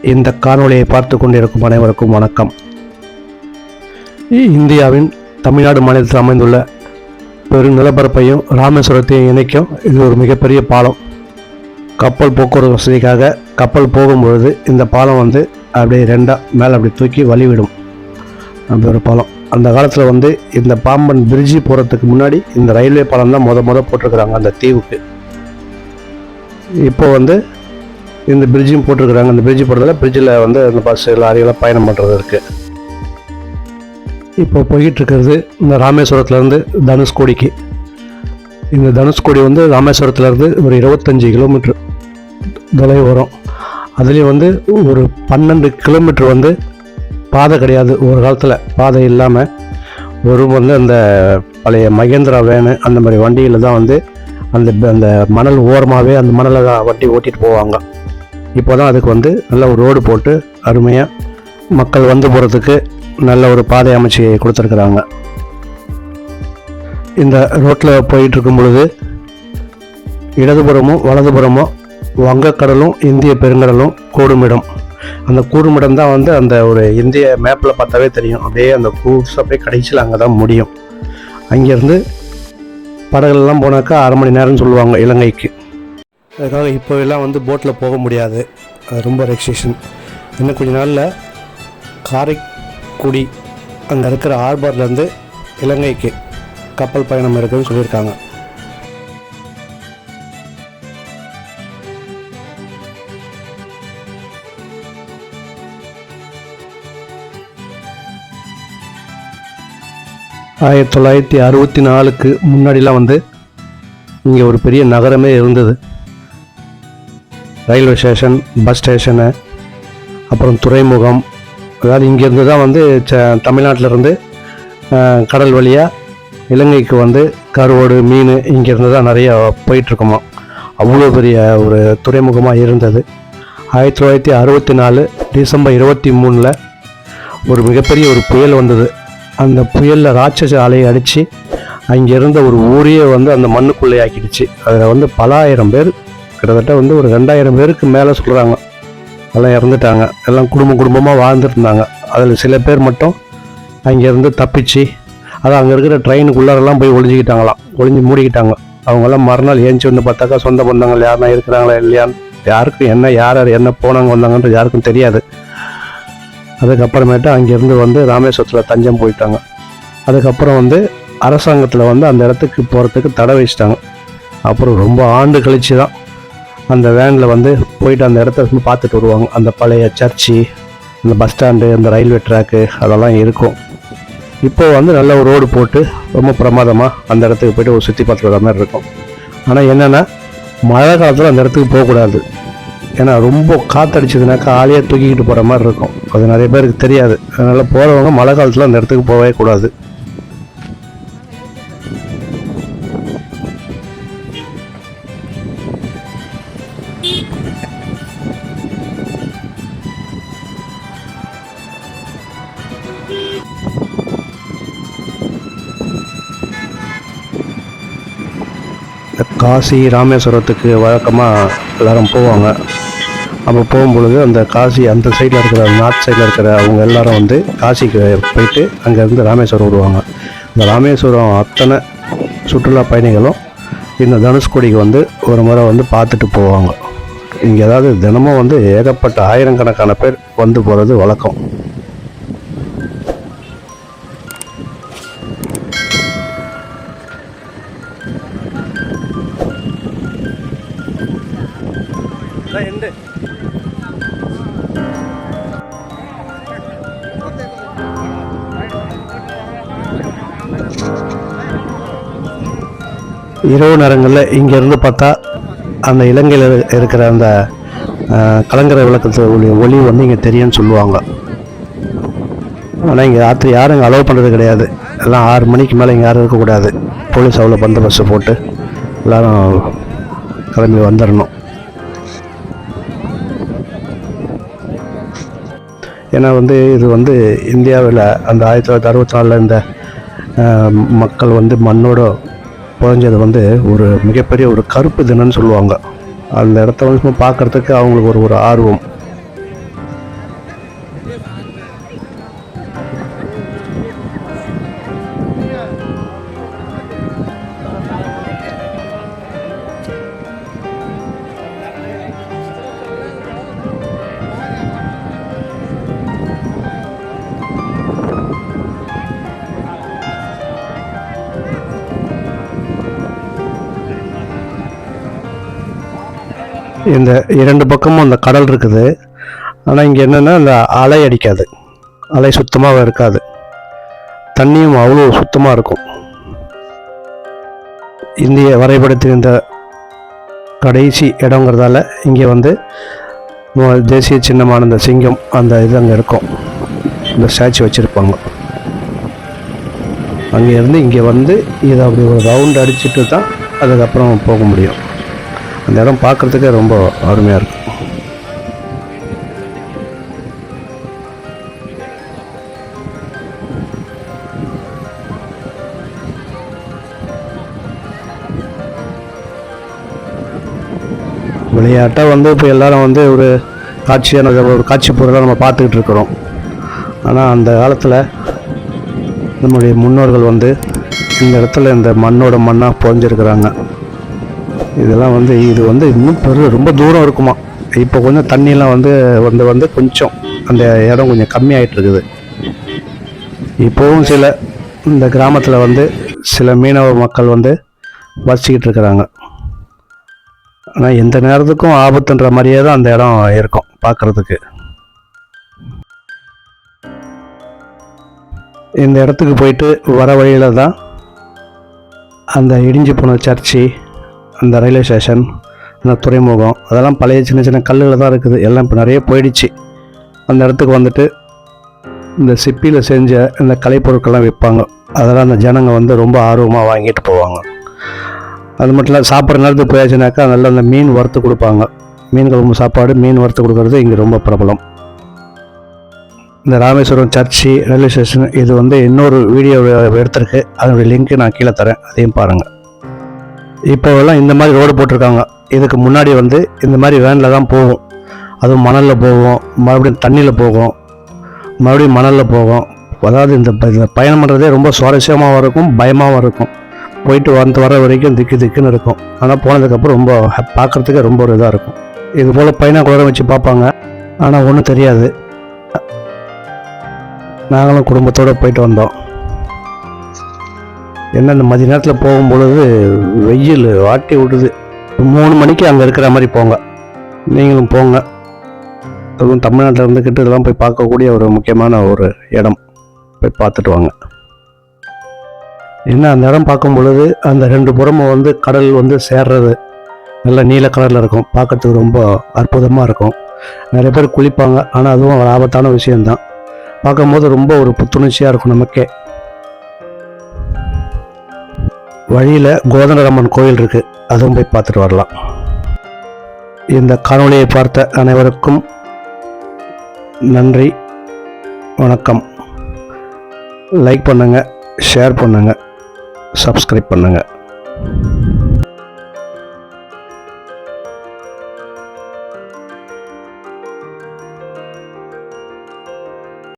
இந்த காணொளியை பார்த்து கொண்டிருக்கும் அனைவருக்கும் வணக்கம். இந்தியாவின் தமிழ்நாடு மாநிலத்தில் அமைந்துள்ள பெரும் நிலப்பரப்பையும் ராமேஸ்வரத்தையும் இணைக்கும் இது ஒரு மிகப்பெரிய பாலம். கப்பல் போக்குவரத்து வசதிக்காக கப்பல் போகும்பொழுது இந்த பாலம் அப்படியே ரெண்டாக மேலே அப்படி தூக்கி வழிவிடும். அப்படி ஒரு பாலம். அந்த காலத்தில் இந்த பாம்பன் பிரிட்ஜி போகிறதுக்கு முன்னாடி இந்த ரயில்வே பாலம் தான் முத போட்டிருக்கிறாங்க அந்த தீவுக்கு. இப்போ இந்த பிரிட்ஜும் போட்டிருக்கிறாங்க. அந்த பிரிட்ஜு போடுறதுல பிரிட்ஜில் அந்த பஸ்ஸு லாரிகளாக பயணம் பண்ணுறது இருக்குது. இப்போ போய்கிட்டு இருக்கிறது இந்த ராமேஸ்வரத்துலேருந்து தனுஷ்கோடிக்கு. இந்த தனுஷ்கோடி ராமேஸ்வரத்துலேருந்து ஒரு 25 கிலோமீட்டர் தொலைவு வரும். அதுலேயும் ஒரு 12 கிலோமீட்டர் பாதை கிடையாது. ஒரு காலத்தில் பாதை இல்லாமல் ஒரு அந்த பழைய மகேந்திரா வேனு அந்த மாதிரி வண்டியில் தான் அந்த அந்த மணல் ஓரமாகவே அந்த மணலை வண்டி ஓட்டிகிட்டு போவாங்க. இப்போ தான் அதுக்கு நல்ல ஒரு ரோடு போட்டு அருமையாக மக்கள் போகிறதுக்கு நல்ல ஒரு பாதை அமைச்சு கொடுத்துருக்குறாங்க. இந்த ரோட்டில் போயிட்டுருக்கும் பொழுது இடதுபுறமும் வலதுபுறமும் வங்கக்கடலும் இந்திய பெருங்கடலும் கூடுமிடம். அந்த கூடுமிடம் தான் அந்த ஒரு இந்திய மேப்பில் பார்த்தாவே தெரியும். அப்படியே அந்த கூட்ஸ் அப்படியே கடைசியில் அங்கே தான் முடியும். அங்கேருந்து படகுலாம் போனாக்கா 1/2 மணி நேரம்னு சொல்லுவாங்க இலங்கைக்கு. அதுக்காக இப்போ எல்லாம் போட்டில் போக முடியாது. அது ரொம்ப ரெஸ்ட்ரிக்ஷன். இன்னும் கொஞ்ச நாளில் காரைக்குடி அங்கே இருக்கிற ஹார்பர்லேருந்து இலங்கைக்கு கப்பல் பயணம் இருக்குதுன்னு சொல்லியிருக்காங்க. ஆயிரத்தி 1964க்கு முன்னாடிலாம் இங்கே ஒரு பெரிய நகரமே இருந்தது. ரயில்வே ஸ்டேஷன், பஸ் ஸ்டேஷனு, அப்புறம் துறைமுகம். அதாவது இங்கேருந்து தான் தமிழ்நாட்டிலேருந்து கடல் வழியாக இலங்கைக்கு கருவாடு, மீன் இங்கேருந்து தான் நிறையா போயிட்டுருக்குமா. அவ்வளோ பெரிய ஒரு துறைமுகமாக இருந்தது. 1964 டிசம்பர் 23 ஒரு மிகப்பெரிய ஒரு புயல் வந்தது. அந்த புயலில் ராட்சச அலையை அடித்து அங்கே இருந்த ஒரு ஊரையே அந்த மண்ணுக்குள்ளே ஆக்கிடுச்சு. அதில் பல ஆயிரம் பேர், கிட்டத்தட்ட ஒரு 2000 பேருக்கு மேலே சொல்கிறாங்க, எல்லாம் இறந்துட்டாங்க. எல்லாம் குடும்பமாக வாழ்ந்துட்டு இருந்தாங்க. அதில் சில பேர் மட்டும் அங்கேருந்து தப்பிச்சு அங்கே இருக்கிற ட்ரெயினுக்குள்ளாரெல்லாம் போய் ஒளிஞ்சு மூடிக்கிட்டாங்க. அவங்கெல்லாம் மறுநாள் ஏஞ்சி பார்த்தாக்கா சொந்த பந்தங்கள் யாருன்னா இருக்கிறாங்களா இல்லையான்னு யாருக்கும் யார் என்ன போனாங்க வந்தாங்கன்றது யாருக்கும் தெரியாது. அதுக்கப்புறமேட்டு அங்கேருந்து ராமேஸ்வரத்தில் தஞ்சம் போயிட்டாங்க. அதுக்கப்புறம் அரசாங்கத்தில் அந்த இடத்துக்கு போகிறதுக்கு தடை வச்சிட்டாங்க. அப்புறம் ரொம்ப ஆண்டு கழித்து தான் அந்த வேனில் போயிட்டு அந்த இடத்த பார்த்துட்டு வருவாங்க. அந்த பழைய சர்ச்சு, அந்த பஸ் ஸ்டாண்டு, அந்த ரயில்வே ட்ராக்கு அதெல்லாம் இருக்கும். இப்போது நல்ல ஒரு ரோடு போட்டு ரொம்ப பிரமாதமாக அந்த இடத்துக்கு போய்ட்டு ஒரு சுற்றி பார்த்துட்டு வர மாதிரி இருக்கும். ஆனால் என்னென்னா மழை காலத்தில் அந்த இடத்துக்கு போகக்கூடாது. ஏன்னா ரொம்ப காற்றடிச்சதுனாக்கா ஆளையே தூக்கிக்கிட்டு போகிற மாதிரி இருக்கும். அது நிறைய பேருக்கு தெரியாது. அதனால் போகிறவங்க மழை காலத்தில் அந்த இடத்துக்கு போகவே கூடாது. காசி ராமேஸ்வரத்துக்கு வழக்கமாக எல்லோரும் போவாங்க. அப்போ போகும்பொழுது அந்த காசி அந்த சைடில் இருக்கிற நார்த் சைடில் இருக்கிற அவங்க எல்லோரும் காசிக்கு போயிட்டு அங்கேருந்து ராமேஸ்வரம் விடுவாங்க. இந்த ராமேஸ்வரம் அத்தனை சுற்றுலா பயணிகளும் இந்த தனுஷ்கோடிக்கு ஒரு முறை பார்த்துட்டு போவாங்க. இங்கே ஏதாவது தினமும் ஏகப்பட்ட ஆயிரக்கணக்கான பேர் போகிறது வழக்கம். இரவு நேரங்களில் இங்கேருந்து பார்த்தா அந்த இலங்கையில் இருக்கிற அந்த கலங்கரை விளக்கத்து ஒளி இங்கே தெரியும்னு சொல்லுவாங்க. ஆனால் இங்கே ராத்திரி யாரும் இங்கே அலோவ் பண்ணுறது கிடையாது. எல்லாம் 6 மணிக்கு மேலே இங்கே யாரும் இருக்கக்கூடாது. போலீஸ் அவ்வளோ பந்தோபஸ்து போட்டு எல்லோரும் கிளம்பி வந்துடணும். ஏன்னா இது இந்தியாவில் அந்த 1964 இந்த மக்கள் மண்ணோட புதஞ்சது ஒரு மிகப்பெரிய ஒரு கருப்பு தினம்னு சொல்லுவாங்க. அந்த இடத்த பார்க்குறதுக்கு அவங்களுக்கு ஒரு ஆர்வம். இந்த இரண்டு பக்கமும் அந்த கடல் இருக்குது. ஆனால் இங்கே என்னென்னா இந்த அலை அடிக்காது, அலை சுத்தமாக இருக்காது, தண்ணியும் அவ்வளோ சுத்தமாக இருக்கும். இந்திய வரைபடத்தில் இந்த கடைசி இடங்கிறதால இங்கே வந்து தேசிய சின்னமான இந்த சிங்கம் அந்த இது அங்கே இருக்கும், இந்த ஸ்டாச்சு வச்சுருப்பாங்க. அங்கேருந்து இங்கே வந்து இதை அப்படி ஒரு ரவுண்ட் அடிச்சுட்டு தான் அதுக்கப்புறம் போக முடியும். அந்த இடம் பார்க்குறதுக்கே ரொம்ப அருமையாக இருக்கும். விளையாட்டை வந்து இப்போ எல்லோரும் வந்து ஒரு காட்சியான ஒரு காட்சி பொருளாக நம்ம பார்த்துக்கிட்டு இருக்கிறோம். ஆனால் அந்த காலத்தில் நம்முடைய முன்னோர்கள் வந்து இந்த இடத்துல இந்த மண்ணோட மண்ணாக புரிஞ்சிருக்கிறாங்க. இதெல்லாம் வந்து இது வந்து இன்னும் ரொம்ப தூரம் இருக்குமா. இப்போ கொஞ்சம் தண்ணியெல்லாம் வந்து வந்து வந்து கொஞ்சம் அந்த இடம் கொஞ்சம் கம்மியாகிட்டு இருக்குது. இப்போவும் சில இந்த கிராமத்தில் வந்து சில மீனவ மக்கள் வந்து வசிக்கிட்டு இருக்கிறாங்க. ஆனால் எந்த நேரத்துக்கும் ஆபத்துன்ற மாதிரியே தான் அந்த இடம் இருக்கும் பார்க்குறதுக்கு. இந்த இடத்துக்கு போயிட்டு வர வழியில் தான் அந்த இடிஞ்சு போன சர்ச்சு, அந்த ரயில்வே ஸ்டேஷன், அந்த துறைமுகம், அதெல்லாம் பழைய சின்ன சின்ன கல்லுகள் தான் இருக்குது. எல்லாம் இப்போ நிறைய போயிடுச்சு. அந்த இடத்துக்கு வந்துட்டு இந்த சிப்பியில் செஞ்ச இந்த கலைப்பொருட்கள்லாம் விற்பாங்க. அதெல்லாம் அந்த ஜனங்க வந்து ரொம்ப ஆர்வமாக வாங்கிட்டு போவாங்க. அது மட்டும் இல்லை, சாப்பிட்ற நேரத்துக்கு போயாச்சுனாக்கா நல்லா அந்த மீன் வறுத்து கொடுப்பாங்க. மீன் குழம்பு சாப்பாடு, மீன் வறுத்து கொடுக்கறது இங்கே ரொம்ப பிரபலம். இந்த ராமேஸ்வரம் சர்ச்சு, ரயில்வே ஸ்டேஷன், இது வந்து இன்னொரு வீடியோ எடுத்திருக்கு. அதனுடைய லிங்க்கு நான் கீழே தரேன், அதையும் பாருங்கள். இப்போவெல்லாம் இந்த மாதிரி ரோடு போட்டிருக்காங்க. இதுக்கு முன்னாடி வந்து இந்த மாதிரி வேனில் தான் போகும். அதுவும் மணலில் போகும், மறுபடியும் தண்ணியில் போகும், மறுபடியும் மணலில் போகும். அதாவது இந்த பயணம் பண்ணுறதே ரொம்ப சுவாரஸ்யமாகவும் இருக்கும், பயமாகவும் இருக்கும். போயிட்டு வர வரைக்கும் திக்கு திக்குன்னு இருக்கும். ஆனால் போனதுக்கப்புறம் ரொம்ப பார்க்குறதுக்கே ரொம்ப ஒரு இதாக இருக்கும். இது போல் பையனை குளர வச்சு பார்ப்பாங்க, ஆனால் ஒன்றும் தெரியாது. நாங்களும் குடும்பத்தோடு போயிட்டு வந்தோம். என்ன இந்த மதிய நேரத்தில் போகும்பொழுது வெயில் வாட்டி விடுது. 3 மணிக்கு அங்கே இருக்கிற மாதிரி போங்க, நீங்களும் போங்க. அதுவும் தமிழ்நாட்டில் இருந்துக்கிட்டு இதெல்லாம் போய் பார்க்கக்கூடிய ஒரு முக்கியமான ஒரு இடம், போய் பார்த்துட்டு வாங்க. ஏன்னா அந்த இடம் பார்க்கும் பொழுது அந்த 2 புறமும் வந்து கடல் வந்து சேர்றது நல்ல நீல கலரில் இருக்கும். பார்க்கறதுக்கு ரொம்ப அற்புதமாக இருக்கும். நிறைய பேர் குளிப்பாங்க, ஆனால் அதுவும் ஒரு ஆபத்தான விஷயந்தான். பார்க்கும்போது ரொம்ப ஒரு புத்துணர்ச்சியாக இருக்கும் நமக்கே. வழியில் கோதண்டராமன் கோயில் இருக்குது, அதுவும் போய் பார்த்துட்டு வரலாம். இந்த காணொளியை பார்த்த அனைவருக்கும் நன்றி, வணக்கம். லைக் பண்ணுங்கள், ஷேர் பண்ணுங்கள், சப்ஸ்கிரைப் பண்ணுங்கள்.